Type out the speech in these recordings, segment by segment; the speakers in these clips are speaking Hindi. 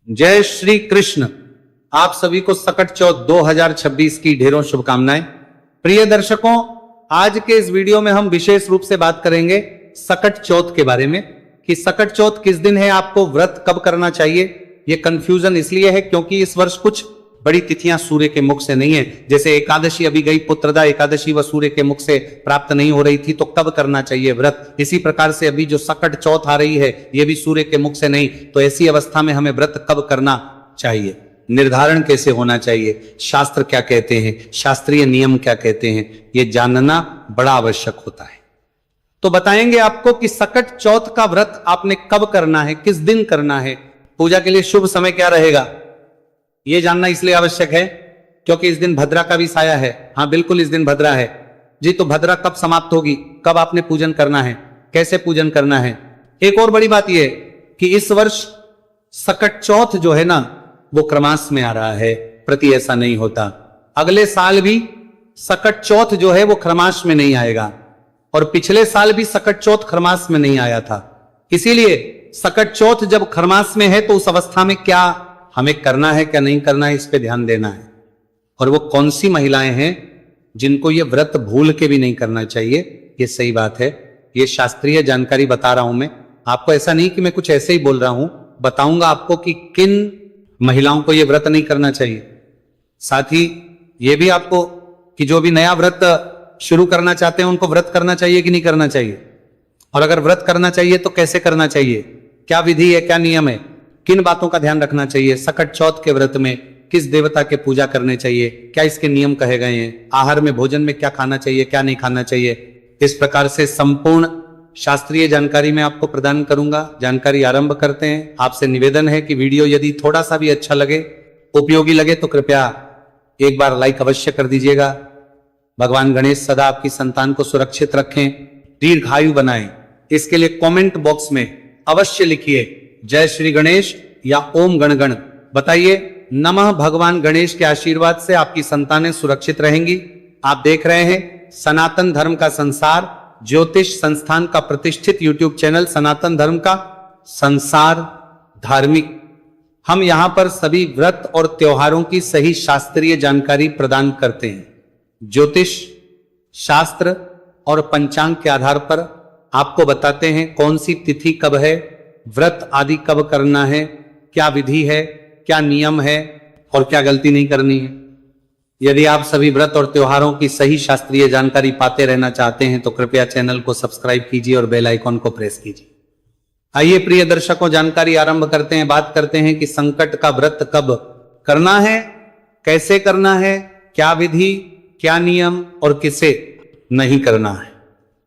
जय श्री कृष्ण। आप सभी को सकट चौथ 2026 की ढेरों शुभकामनाएं। प्रिय दर्शकों, आज के इस वीडियो में हम विशेष रूप से बात करेंगे सकट चौथ के बारे में कि सकट चौथ किस दिन है, आपको व्रत कब करना चाहिए। यह कंफ्यूजन इसलिए है क्योंकि इस वर्ष कुछ बड़ी तिथियां सूर्य के मुख से नहीं है। जैसे एकादशी अभी गई, पुत्रदा एकादशी वह सूर्य के मुख से प्राप्त नहीं हो रही थी, तो कब करना चाहिए व्रत। इसी प्रकार से अभी जो सकट चौथ आ रही है यह भी सूर्य के मुख से नहीं, तो ऐसी अवस्था में हमें व्रत कब करना चाहिए, निर्धारण कैसे होना चाहिए, शास्त्र क्या कहते हैं, शास्त्रीय नियम क्या कहते हैं, यह जानना बड़ा आवश्यक होता है। तो बताएंगे आपको कि सकट चौथ का व्रत आपने कब करना है, किस दिन करना है, पूजा के लिए शुभ समय क्या रहेगा। यह जानना इसलिए आवश्यक है क्योंकि इस दिन भद्रा का भी साया है। हाँ बिल्कुल, इस दिन भद्रा है जी। तो भद्रा कब समाप्त होगी, कब आपने पूजन करना है, कैसे पूजन करना है। एक और बड़ी बात यह कि इस वर्ष सकट चौथ जो है ना वो क्रमास में आ रहा है, प्रति ऐसा नहीं होता। अगले साल भी सकट चौथ जो है वो खरमास में नहीं आएगा, और पिछले साल भी सकट चौथ खरमास में नहीं आया था। इसीलिए सकट चौथ जब खरमास में है तो उस अवस्था में क्या हमें करना है, क्या नहीं करना है, इस पे ध्यान देना है। और वो कौन सी महिलाएं हैं जिनको ये व्रत भूल के भी नहीं करना चाहिए, ये सही बात है। ये शास्त्रीय जानकारी बता रहा हूं मैं आपको, ऐसा नहीं कि मैं कुछ ऐसे ही बोल रहा हूं, बताऊंगा आपको कि किन महिलाओं को यह व्रत नहीं करना चाहिए। साथ ही यह भी आपको कि जो भी नया व्रत शुरू करना चाहते हैं उनको व्रत करना चाहिए कि नहीं करना चाहिए, और अगर व्रत करना चाहिए तो कैसे करना चाहिए, क्या विधि है, क्या नियम है, किन बातों का ध्यान रखना चाहिए। सकट चौथ के व्रत में किस देवता के पूजा करने चाहिए, क्या इसके नियम कहे गए हैं, आहार में भोजन में क्या खाना चाहिए, क्या नहीं खाना चाहिए, इस प्रकार से संपूर्ण शास्त्रीय जानकारी मैं आपको प्रदान करूंगा। जानकारी आरंभ करते हैं। आपसे निवेदन है कि वीडियो यदि थोड़ा सा भी अच्छा लगे, उपयोगी लगे, तो कृपया एक बार लाइक अवश्य कर दीजिएगा। भगवान गणेश सदा आपकी संतान को सुरक्षित रखें, दीर्घायु बनाएं। इसके लिए कमेंट बॉक्स में अवश्य लिखिए जय श्री गणेश या ओम गण गण। बताइए नमः भगवान गणेश के आशीर्वाद से आपकी संतानें सुरक्षित रहेंगी। आप देख रहे हैं सनातन धर्म का संसार, ज्योतिष संस्थान का प्रतिष्ठित यूट्यूब चैनल सनातन धर्म का संसार धार्मिक। हम यहां पर सभी व्रत और त्योहारों की सही शास्त्रीय जानकारी प्रदान करते हैं। ज्योतिष शास्त्र और पंचांग के आधार पर आपको बताते हैं कौन सी तिथि कब है, व्रत आदि कब करना है, क्या विधि है, क्या नियम है और क्या गलती नहीं करनी है। यदि आप सभी व्रत और त्योहारों की सही शास्त्रीय जानकारी पाते रहना चाहते हैं तो कृपया चैनल को सब्सक्राइब कीजिए और बेल आइकॉन को प्रेस कीजिए। आइए प्रिय दर्शकों, जानकारी आरंभ करते हैं। बात करते हैं कि संकट का व्रत कब करना है, कैसे करना है, क्या विधि, क्या नियम और किसे नहीं करना है।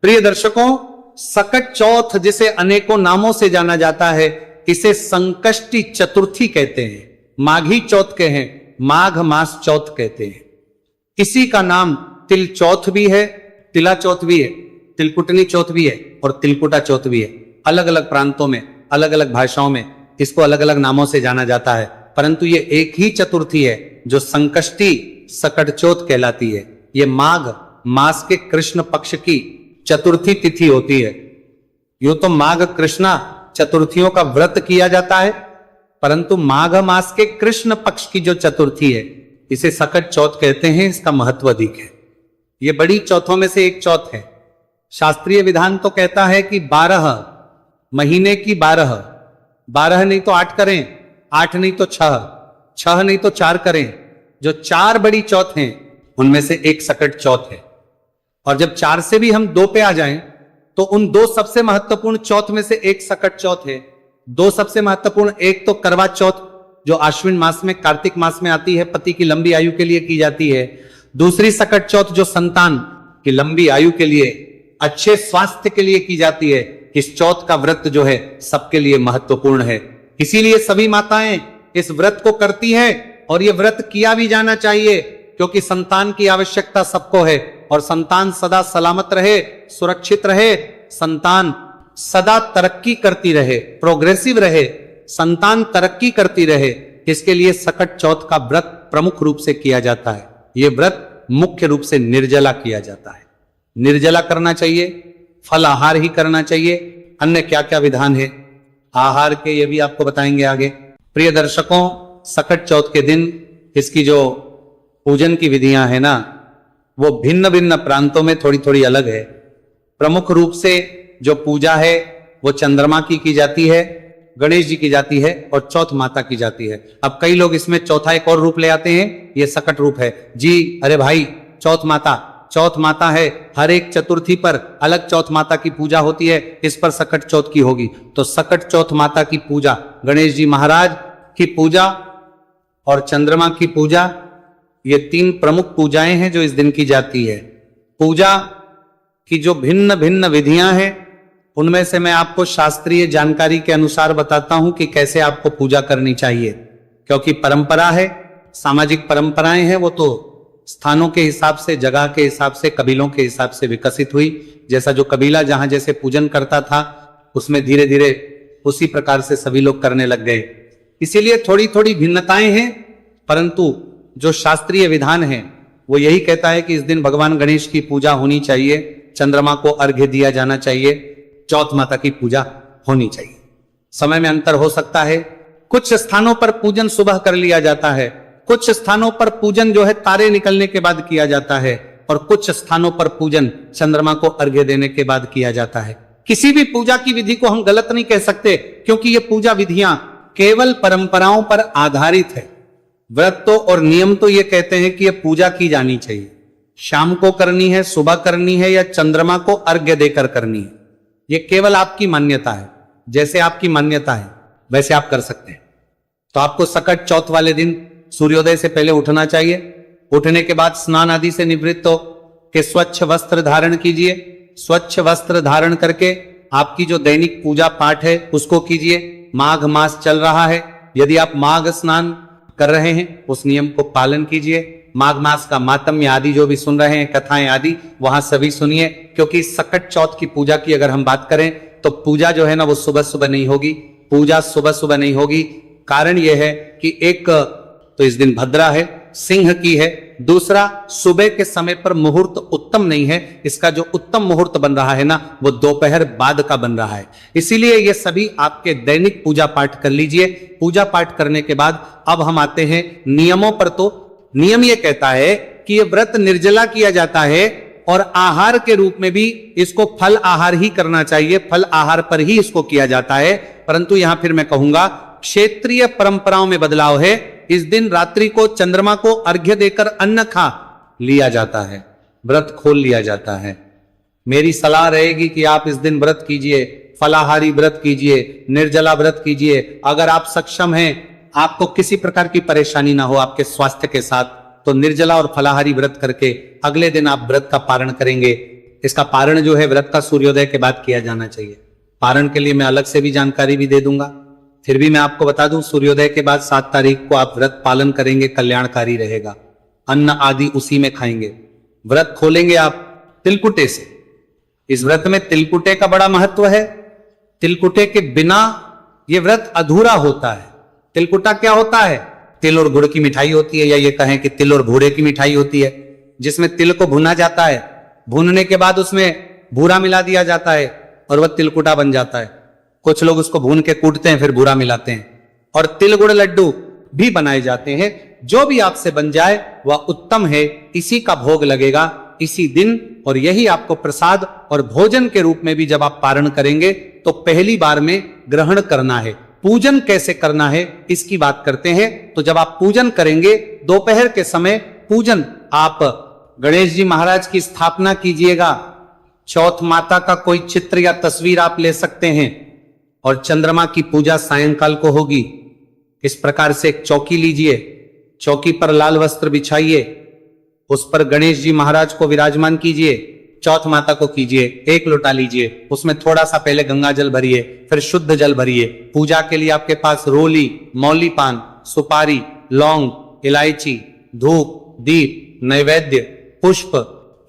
प्रिय दर्शकों, सकट चौथ जिसे अनेकों नामों से जाना जाता है, इसे संकष्टी चतुर्थी कहते हैं, माघी चौथ के हैं, माघ मास चौथ कहते हैं। इसी का नाम तिल चौथ भी है, तिला चौथ भी है, तिलकुटनी चौथ भी है और तिलकुटा चौथ भी है। अलग अलग प्रांतों में, अलग अलग भाषाओं में इसको अलग अलग नामों से जाना जाता है, परंतु ये एक ही चतुर्थी है जो संकष्टी सकट चौथ कहलाती है। ये माघ मास के कृष्ण पक्ष की चतुर्थी तिथि होती है। यूं तो माघ कृष्णा चतुर्थियों का व्रत किया जाता है, परंतु माघ मास के कृष्ण पक्ष की जो चतुर्थी है इसे सकट चौथ कहते हैं। इसका महत्व अधिक है। यह बड़ी चौथों में से एक चौथ है। शास्त्रीय विधान तो कहता है कि 12 महीने की 12 नहीं तो 8 करें, 8 नहीं तो 6 नहीं तो 4 करें। जो 4 बड़ी चौथ हैं उनमें से एक सकट चौथ है। और जब 4 से भी हम 2 पे आ जाएं तो उन 2 सबसे महत्वपूर्ण चौथ में से एक सकट चौथ है। 2 सबसे महत्वपूर्ण, एक तो करवा चौथ जो आश्विन मास में, कार्तिक मास में आती है, पति की लंबी आयु के लिए की जाती है। दूसरी सकट चौथ जो संतान की लंबी आयु के लिए, अच्छे स्वास्थ्य के लिए की जाती है। इस चौथ का व्रत जो है सबके लिए महत्वपूर्ण है, इसीलिए सभी माताएं इस व्रत को करती हैं और यह व्रत किया भी जाना चाहिए, क्योंकि संतान की आवश्यकता सबको है और संतान सदा सलामत रहे, सुरक्षित रहे, संतान सदा तरक्की करती रहे, प्रोग्रेसिव रहे, संतान तरक्की करती रहे, इसके लिए सकट चौथ का व्रत प्रमुख रूप से किया जाता है। यह व्रत मुख्य रूप से निर्जला किया जाता है। निर्जला करना चाहिए, फल आहार ही करना चाहिए। अन्य क्या क्या विधान है आहार के, ये भी आपको बताएंगे आगे। प्रिय दर्शकों, सकट चौथ के दिन इसकी जो पूजन की विधियां है ना, वो भिन्न भिन्न प्रांतों में थोड़ी थोड़ी अलग है। प्रमुख रूप से जो पूजा है वो चंद्रमा की जाती है, गणेश जी की जाती है और चौथ माता की जाती है। अब कई लोग इसमें चौथा एक और रूप ले आते हैं, ये सकट रूप है जी। अरे भाई, चौथ माता है, हर एक चतुर्थी पर अलग चौथ माता की पूजा होती है, इस पर सकट चौथ की होगी। तो सकट चौथ माता की पूजा, गणेश जी महाराज की पूजा और चंद्रमा की पूजा, ये तीन प्रमुख पूजाएं हैं जो इस दिन की जाती है। पूजा की जो भिन्न भिन्न विधियां हैं, उनमें से मैं आपको शास्त्रीय जानकारी के अनुसार बताता हूं कि कैसे आपको पूजा करनी चाहिए। क्योंकि परंपरा है, सामाजिक परंपराएं हैं, वो तो स्थानों के हिसाब से, जगह के हिसाब से, कबीलों के हिसाब से विकसित हुई। जैसा जो कबीला जहां जैसे पूजन करता था, उसमें धीरे धीरे उसी प्रकार से सभी लोग करने लग गए। इसीलिए थोड़ी थोड़ी भिन्नताएं हैं, परंतु जो शास्त्रीय विधान है वो यही कहता है कि इस दिन भगवान गणेश की पूजा होनी चाहिए, चंद्रमा को अर्घ्य दिया जाना चाहिए, चौथ माता की पूजा होनी चाहिए। समय में अंतर हो सकता है, कुछ स्थानों पर पूजन सुबह कर लिया जाता है, कुछ स्थानों पर पूजन जो है तारे निकलने के बाद किया जाता है, और कुछ स्थानों पर पूजन चंद्रमा को अर्घ्य देने के बाद किया जाता है। किसी भी पूजा की विधि को हम गलत नहीं कह सकते, क्योंकि ये पूजा विधियां केवल परंपराओं पर आधारित है। व्रत तो और नियम तो ये कहते हैं कि ये पूजा की जानी चाहिए, शाम को करनी है, सुबह करनी है, या चंद्रमा को अर्घ्य देकर करनी है। ये केवल आपकी मान्यता है, जैसे आपकी मान्यता है वैसे आप कर सकते हैं। तो आपको सकट चौथ वाले दिन सूर्योदय से पहले उठना चाहिए। उठने के बाद स्नान आदि से निवृत्त हो के स्वच्छ वस्त्र धारण कीजिए। स्वच्छ वस्त्र धारण करके आपकी जो दैनिक पूजा पाठ है उसको कीजिए। माघ मास चल रहा है, यदि आप माघ स्नान कर रहे हैं उस नियम को पालन कीजिए। माघ मास का मातम्य आदि जो भी सुन रहे हैं, कथाएं आदि, वहां सभी सुनिए। क्योंकि सकट चौथ की पूजा की अगर हम बात करें तो पूजा जो है ना वो सुबह सुबह नहीं होगी, पूजा सुबह सुबह नहीं होगी। कारण यह है कि एक तो इस दिन भद्रा है, सिंह की है, दूसरा सुबह के समय पर मुहूर्त उत्तम नहीं है। इसका जो उत्तम मुहूर्त बन रहा है ना वो दोपहर बाद का बन रहा है। इसीलिए ये सभी आपके दैनिक पूजा पाठ कर लीजिए। पूजा पाठ करने के बाद अब हम आते हैं नियमों पर। तो नियम ये कहता है कि ये व्रत निर्जला किया जाता है और आहार के रूप में भी इसको फल आहार ही करना चाहिए, फल आहार पर ही इसको किया जाता है। परंतु यहां फिर मैं कहूंगा क्षेत्रीय परंपराओं में बदलाव है। इस दिन रात्रि को चंद्रमा को अर्घ्य देकर अन्न खा लिया जाता है, व्रत खोल लिया जाता है। मेरी सलाह रहेगी कि आप इस दिन व्रत कीजिए, फलाहारी व्रत कीजिए, निर्जला व्रत कीजिए। अगर आप सक्षम हैं, आपको किसी प्रकार की परेशानी ना हो आपके स्वास्थ्य के साथ, तो निर्जला और फलाहारी व्रत करके अगले दिन आप व्रत का पारण करेंगे। इसका पारण जो है व्रत का सूर्योदय के बाद किया जाना चाहिए। पारण के लिए मैं अलग से भी जानकारी भी दे दूंगा। फिर भी मैं आपको बता दूं, सूर्योदय के बाद 7 तारीख को आप व्रत पालन करेंगे, कल्याणकारी रहेगा। अन्न आदि उसी में खाएंगे। व्रत खोलेंगे आप तिलकुटे से। इस व्रत में तिलकुटे का बड़ा महत्व है। तिलकुटे के बिना यह व्रत अधूरा होता है। तिलकुटा क्या होता है? तिल और गुड़ की मिठाई होती है, या ये कहें कि तिल और भूरे की मिठाई होती है, जिसमें तिल को भुना जाता है, भूनने के बाद उसमें भूरा मिला दिया जाता है और वह तिलकुटा बन जाता है। कुछ लोग उसको भून के कूटते हैं, फिर भूरा मिलाते हैं, और तिल गुड़ लड्डू भी बनाए जाते हैं। जो भी आपसे बन जाए वह उत्तम है। इसी का भोग लगेगा इसी दिन, और यही आपको प्रसाद और भोजन के रूप में भी जब आप पारण करेंगे तो पहली बार में ग्रहण करना है। पूजन कैसे करना है इसकी बात करते हैं। तो जब आप पूजन करेंगे दोपहर के समय, पूजन आप गणेश जी महाराज की स्थापना कीजिएगा। चौथ माता का कोई चित्र या तस्वीर आप ले सकते हैं, और चंद्रमा की पूजा सायंकाल को होगी। इस प्रकार से एक चौकी लीजिए, चौकी पर लाल वस्त्र बिछाइए, उस पर गणेश जी महाराज को विराजमान कीजिए, चौथ माता को कीजिए। 1 लोटा लीजिए, उसमें थोड़ा सा पहले गंगा जल भरिए, फिर शुद्ध जल भरिए। पूजा के लिए आपके पास रोली, मौली पान, सुपारी, लौंग, इलायची, धूप, दीप, नैवेद्य, पुष्प,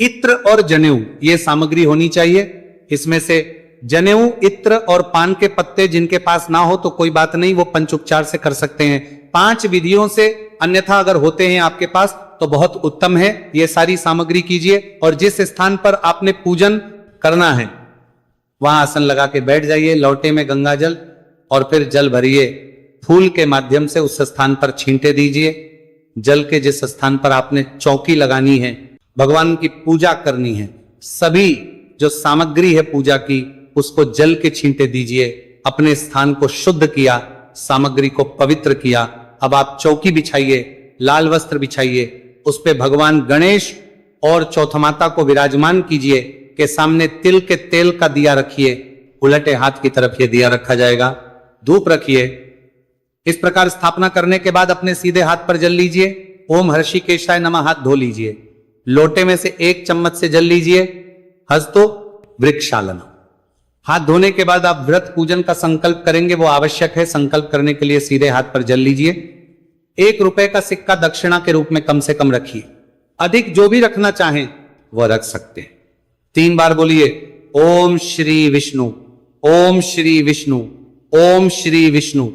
इत्र और जनेऊ, ये सामग्री होनी चाहिए। इसमें से जनेऊ, इत्र और पान के पत्ते जिनके पास ना हो तो कोई बात नहीं, वो पंचोपचार से कर सकते हैं। 5 विधियों से, अन्यथा अगर होते हैं आपके पास तो बहुत उत्तम है। ये सारी सामग्री कीजिए, और जिस स्थान पर आपने पूजन करना है वहां आसन लगा के बैठ जाइए। लौटे में गंगा जल और फिर जल भरिए, फूल के माध्यम से उस स्थान पर छींटे दीजिए। जल के जिस स्थान पर आपने चौकी लगानी है, भगवान की पूजा करनी है, सभी जो सामग्री है पूजा की, उसको जल के छींटे दीजिए। अपने स्थान को शुद्ध किया, सामग्री को पवित्र किया। अब आप चौकी बिछाइए, लाल वस्त्र बिछाइए, उस पे भगवान गणेश और चौथमाता को विराजमान कीजिए। के सामने तिल के तेल का दिया रखिए, उलटे हाथ की तरफ ये दिया रखा जाएगा। धूप रखिए। इस प्रकार स्थापना करने के बाद अपने सीधे हाथ पर जल लीजिए। ओम हर्षिकेशाय नमः हाथ धो लीजिए। लोटे में से 1 चम्मच से जल लीजिए। हस्तो वृक्षालन। हाथ धोने के बाद आप व्रत पूजन का संकल्प करेंगे, वो आवश्यक है। संकल्प करने के लिए सीधे हाथ पर जल लीजिए। 1 रुपए का सिक्का दक्षिणा के रूप में कम से कम रखिए। अधिक जो भी रखना चाहें वह रख सकते हैं। 3 बार बोलिए ओम श्री विष्णु, ओम श्री विष्णु, ओम श्री विष्णु।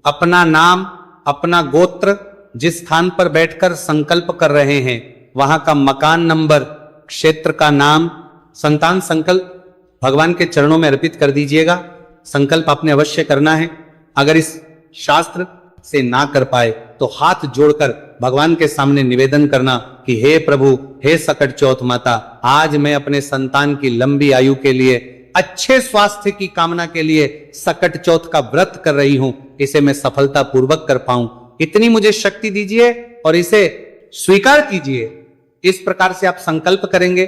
अपना नाम, अपना गोत्र, जिस स्थान पर बैठकर संकल्प कर रहे हैं वहां का मकान नंबर, क्षेत्र का नाम, संतान संकल्प भगवान के चरणों में अर्पित कर दीजिएगा। संकल्प आपने अवश्य करना है। अगर इस शास्त्र से ना कर पाए तो हाथ जोड़कर भगवान के सामने निवेदन करना कि हे प्रभु, हे सकट चौथ माता, आज मैं अपने संतान की लंबी आयु के लिए, अच्छे स्वास्थ्य की कामना के लिए सकट चौथ का व्रत कर रही हूं। इसे मैं सफलता पूर्वक कर पाऊं, इतनी मुझे शक्ति दीजिए और इसे स्वीकार कीजिए। इस प्रकार से आप संकल्प करेंगे।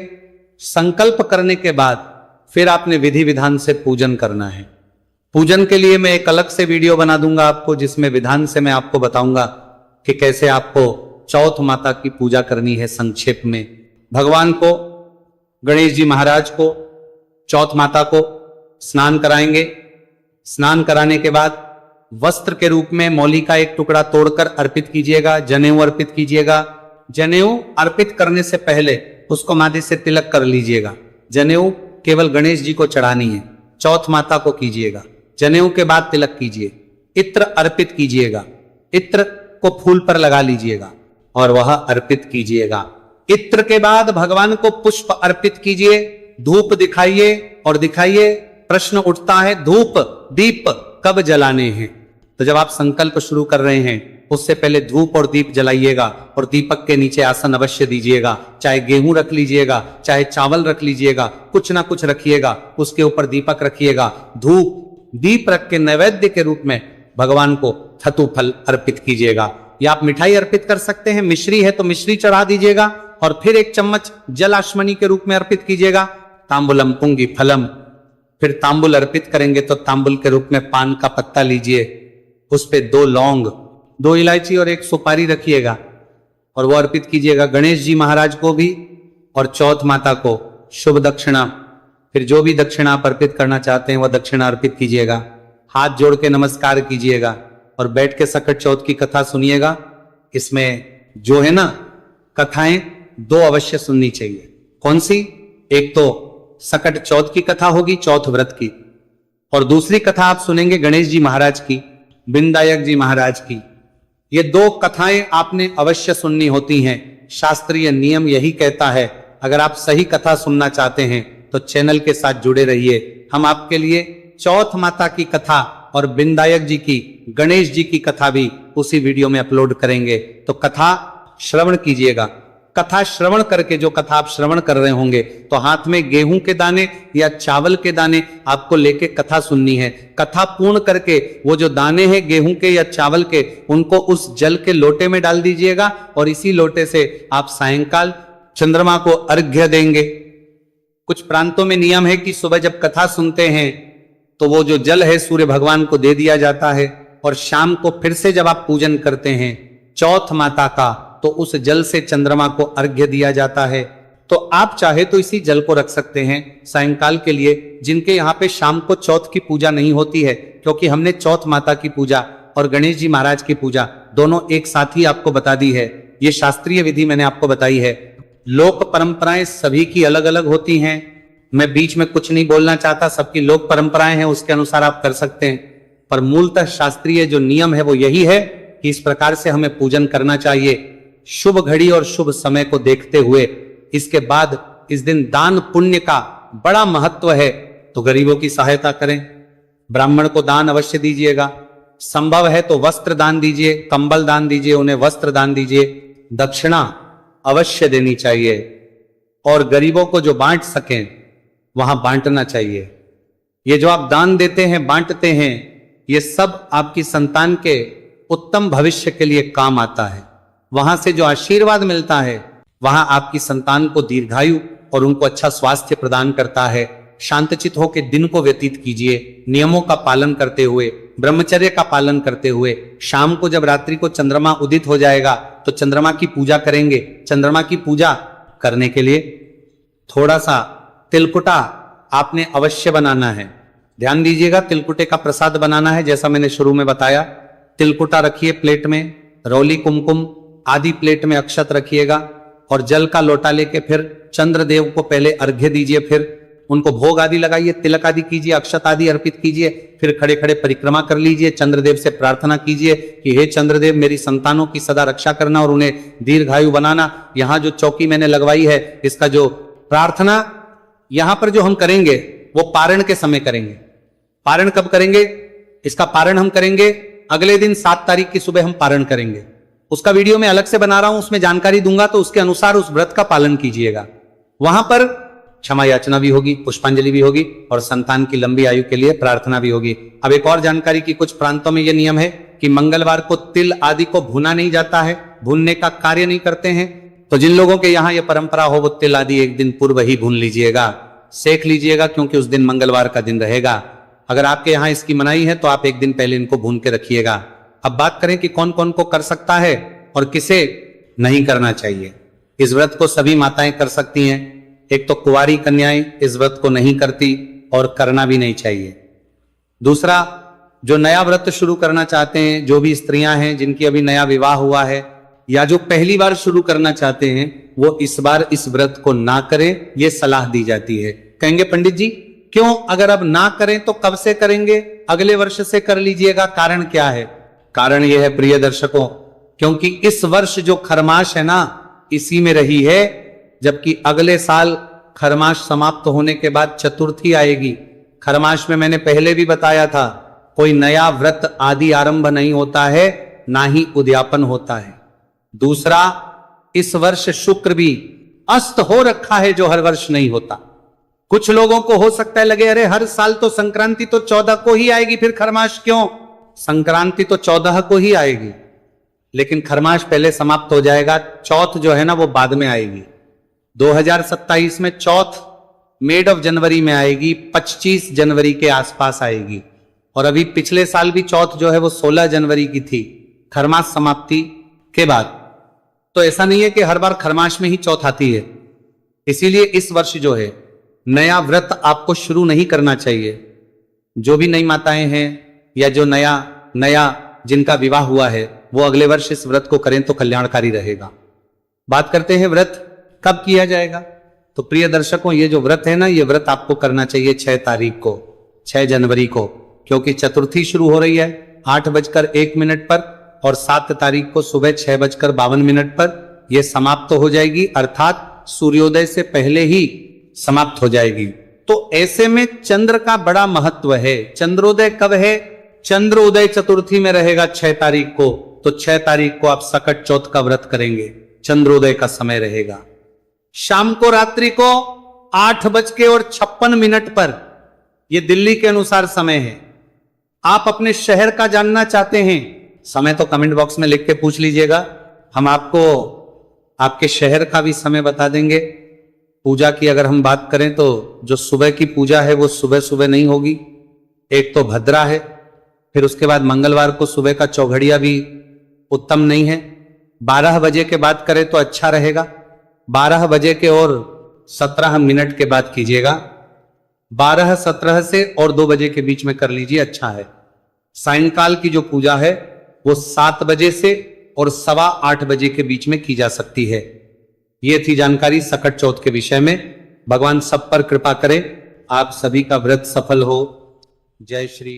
संकल्प करने के बाद फिर आपने विधि विधान से पूजन करना है। पूजन के लिए मैं एक अलग से वीडियो बना दूंगा आपको, जिसमें विधान से मैं आपको बताऊंगा कि कैसे आपको चौथ माता की पूजा करनी है। संक्षेप में भगवान को, गणेश जी महाराज को, चौथ माता को स्नान कराएंगे। स्नान कराने के बाद वस्त्र के रूप में मौली का एक टुकड़ा तोड़कर अर्पित कीजिएगा। जनेऊ अर्पित कीजिएगा। जनेऊ अर्पित करने से पहले उसको माथे से तिलक कर लीजिएगा। जनेऊ केवल गणेश जी को चढ़ानी है, चौथ माता को कीजिएगा। जनेऊ के बाद तिलक कीजिए। इत्र अर्पित कीजिएगा। इत्र को फूल पर लगा लीजिएगा और वह अर्पित कीजिएगा। इत्र के बाद भगवान को पुष्प अर्पित कीजिए। धूप दिखाइए और दिखाइए। प्रश्न उठता है, धूप दीप कब जलाने हैं? तो जब आप संकल्प शुरू कर रहे हैं उससे पहले धूप और दीप जलाइएगा और दीपक के नीचे आसन अवश्य दीजिएगा। चाहे गेहूं रख लीजिएगा, चाहे चावल रख लीजिएगा, कुछ ना कुछ रखिएगा, उसके ऊपर दीपक रखिएगा। धूप दीप रख के नैवेद्य के रूप में भगवान को थतु फल अर्पित कीजिएगा। या आप मिठाई अर्पित कर सकते हैं। मिश्री है तो मिश्री चढ़ा दीजिएगा और फिर 1 चम्मच जल आशमनी के रूप में अर्पित कीजिएगा। तांबुलम पुंगी फलम। फिर तांबुल अर्पित करेंगे तो तांबुल के रूप में पान का पत्ता लीजिए, उस पे 2 लौंग, 2 इलायची और 1 सुपारी रखिएगा और वो अर्पित कीजिएगा। गणेश जी महाराज को भी और चौथ माता को शुभ दक्षिणा। फिर जो भी दक्षिणा आप अर्पित करना चाहते हैं वह दक्षिणा अर्पित कीजिएगा। हाथ जोड़ के नमस्कार कीजिएगा और बैठ के सकट चौथ की कथा सुनिएगा। इसमें जो है ना कथाएं 2 अवश्य सुननी चाहिए। कौन सी? एक तो सकट चौथ की कथा होगी, चौथ व्रत की, और दूसरी कथा आप सुनेंगे गणेश जी महाराज की, बिंदायक जी महाराज की। ये 2 कथाएं आपने अवश्य सुननी होती हैं। शास्त्रीय नियम यही कहता है। अगर आप सही कथा सुनना चाहते हैं तो चैनल के साथ जुड़े रहिए। हम आपके लिए चौथ माता की कथा और बिंदायक जी की, गणेश जी की कथा भी उसी वीडियो में अपलोड करेंगे। तो कथा श्रवण कीजिएगा। कथा श्रवण करके, जो कथा आप श्रवण कर रहे होंगे, तो हाथ में गेहूं के दाने या चावल के दाने आपको लेके कथा सुननी है। कथा पूर्ण करके वो जो दाने हैं गेहूं के या चावल के, उनको उस जल के लोटे में डाल दीजिएगा और इसी लोटे से आप सायंकाल चंद्रमा को अर्घ्य देंगे। कुछ प्रांतों में नियम है कि सुबह जब कथा सुनते हैं तो वो जो जल है सूर्य भगवान को दे दिया जाता है और शाम को फिर से जब आप पूजन करते हैं चौथ माता का, तो उस जल से चंद्रमा को अर्घ्य दिया जाता है। तो आप चाहे तो इसी जल को रख सकते हैं सायंकाल के लिए। जिनके यहाँ पे शाम को चौथ की पूजा नहीं होती है, क्योंकि हमने चौथ माता की पूजा और गणेश जी महाराज की पूजा दोनों एक साथ ही आपको बता दी है। ये शास्त्रीय विधि मैंने आपको बताई है। लोक परंपराएं सभी की अलग अलग होती हैं। मैं बीच में कुछ नहीं बोलना चाहता, सबकी लोक परंपराएं हैं, उसके अनुसार आप कर सकते हैं। पर मूलतः शास्त्रीय जो नियम है वो यही है कि इस प्रकार से हमें पूजन करना चाहिए, शुभ घड़ी और शुभ समय को देखते हुए। इसके बाद इस दिन दान पुण्य का बड़ा महत्व है, तो गरीबों की सहायता करें, ब्राह्मण को दान अवश्य दीजिएगा, संभव है तो वस्त्र दान दीजिए, कंबल दान दीजिए, उन्हें वस्त्र दान दीजिए। दक्षिणा अवश्य देनी चाहिए और गरीबों को जो बांट सकें वहां बांटना चाहिए। ये जो आप दान देते हैं, बांटते हैं, ये सब आपकी संतान के उत्तम भविष्य के लिए काम आता है। वहां से जो आशीर्वाद मिलता है वहां आपकी संतान को दीर्घायु और उनको अच्छा स्वास्थ्य प्रदान करता है। शांतचित होकर दिन को व्यतीत कीजिए, नियमों का पालन करते हुए, ब्रह्मचर्य का पालन करते हुए। शाम को जब रात्रि को चंद्रमा उदित हो जाएगा तो चंद्रमा की पूजा करेंगे। चंद्रमा की पूजा करने के लिए थोड़ा सा तिलकुटा आपने अवश्य बनाना है। ध्यान दीजिएगा, तिलकुटे का प्रसाद बनाना है। जैसा मैंने शुरू में बताया, तिलकुटा रखिए प्लेट में, रौली कुमकुम आदि प्लेट में अक्षत रखिएगा और जल का लोटा लेके फिर चंद्रदेव को पहले अर्घ्य दीजिए, फिर उनको भोग आदि लगाइए, तिलक आदि कीजिए, अक्षत आदि अर्पित कीजिए। फिर खड़े खड़े परिक्रमा कर लीजिए। चंद्रदेव से प्रार्थना कीजिए कि हे चंद्रदेव, मेरी संतानों की सदा रक्षा करना और उन्हें दीर्घायु बनाना। यहां जो चौकी मैंने लगवाई है, इसका जो प्रार्थना यहां पर जो हम करेंगे वो पारण के समय करेंगे। पारण कब करेंगे? इसका पारण हम करेंगे अगले दिन 7 तारीख की सुबह हम पारण करेंगे। उसका वीडियो मैं अलग से बना रहा हूं, उसमें जानकारी दूंगा, तो उसके अनुसार उस व्रत का पालन कीजिएगा। वहां पर क्षमा याचना भी होगी, पुष्पांजलि भी होगी और संतान की लंबी आयु के लिए प्रार्थना भी होगी। अब एक और जानकारी की, कुछ प्रांतों में यह नियम है कि मंगलवार को तिल आदि को भुना नहीं जाता है, भूनने का कार्य नहीं करते हैं। तो जिन लोगों के यहाँ यह परंपरा हो वो तिल आदि एक दिन पूर्व ही भून लीजिएगा, सेक लीजिएगा, क्योंकि उस दिन मंगलवार का दिन रहेगा। अगर आपके यहाँ इसकी मनाही है तो आप एक दिन पहले इनको भून के रखिएगा। अब बात करें कि कौन कौन को कर सकता है और किसे नहीं करना चाहिए। इस व्रत को सभी माताएं कर सकती हैं। एक तो कुंवारी कन्याएं इस व्रत को नहीं करती और करना भी नहीं चाहिए। दूसरा, जो नया व्रत शुरू करना चाहते हैं, जो भी स्त्रियां हैं जिनकी अभी नया विवाह हुआ है या जो पहली बार शुरू करना चाहते हैं, वो इस बार इस व्रत को ना करें, ये सलाह दी जाती है। कहेंगे पंडित जी क्यों? अगर अब ना करें तो कब से करेंगे? अगले वर्ष से कर लीजिएगा। कारण क्या है? कारण यह है प्रिय दर्शकों, क्योंकि इस वर्ष जो खरमाश है ना, इसी में रही है, जबकि अगले साल खरमाश समाप्त होने के बाद चतुर्थी आएगी। खरमाश में मैंने पहले भी बताया था, कोई नया व्रत आदि आरंभ नहीं होता है, ना ही उद्यापन होता है। दूसरा, इस वर्ष शुक्र भी अस्त हो रखा है, जो हर वर्ष नहीं होता। कुछ लोगों को हो सकता है लगे अरे हर साल तो संक्रांति तो 14 को ही आएगी, फिर खरमाश क्यों? संक्रांति तो 14 को ही आएगी, लेकिन खरमाश पहले समाप्त हो जाएगा। चौथ जो है ना वो बाद में आएगी। 2027 में चौथ मिड ऑफ जनवरी में आएगी, 25 जनवरी के आसपास आएगी। और अभी पिछले साल भी चौथ जो है वो 16 जनवरी की थी, खरमाश समाप्ति के बाद। तो ऐसा नहीं है कि हर बार खरमाश में ही चौथ आती है। इसीलिए इस वर्ष जो है नया व्रत आपको शुरू नहीं करना चाहिए। जो भी नई माताएं हैं या जो नया जिनका विवाह हुआ है, वो अगले वर्ष इस व्रत को करें तो कल्याणकारी रहेगा। बात करते हैं व्रत कब किया जाएगा। तो प्रिय दर्शकों, ये जो व्रत है ना, ये व्रत आपको करना चाहिए 6 तारीख को, 6 जनवरी को, क्योंकि चतुर्थी शुरू हो रही है 8:01 पर और 7 तारीख को सुबह 6:52 पर यह समाप्त हो जाएगी, अर्थात सूर्योदय से पहले ही समाप्त हो जाएगी। तो ऐसे में चंद्र का बड़ा महत्व है। चंद्रोदय कब है? चंद्रोदय चतुर्थी में रहेगा 6 तारीख को। तो 6 तारीख को आप सकट चौथ का व्रत करेंगे, चंद्रोदय का समय रहेगा। शाम को रात्रि को 8:56 पर, यह दिल्ली के अनुसार समय है। आप अपने शहर का जानना चाहते हैं, समय तो कमेंट बॉक्स में लिख के पूछ लीजिएगा, हम आपको आपके शहर का भी समय बता देंगे। पूजा की अगर हम बात करें तो जो सुबह की पूजा है वो सुबह सुबह नहीं होगी। एक तो भद्रा है, फिर उसके बाद मंगलवार को सुबह का चौघड़िया भी उत्तम नहीं है। 12 बजे के बाद करें तो अच्छा रहेगा। 12 बजे के और 17 मिनट के बाद कीजिएगा। 12:17 से और 2 बजे के बीच में कर लीजिए, अच्छा है। सायंकाल की जो पूजा है वो 7 बजे से और 7:15 बजे के बीच में की जा सकती है। ये थी जानकारी सकट चौथ के विषय में। भगवान सब पर कृपा करे, आप सभी का व्रत सफल हो। जय श्री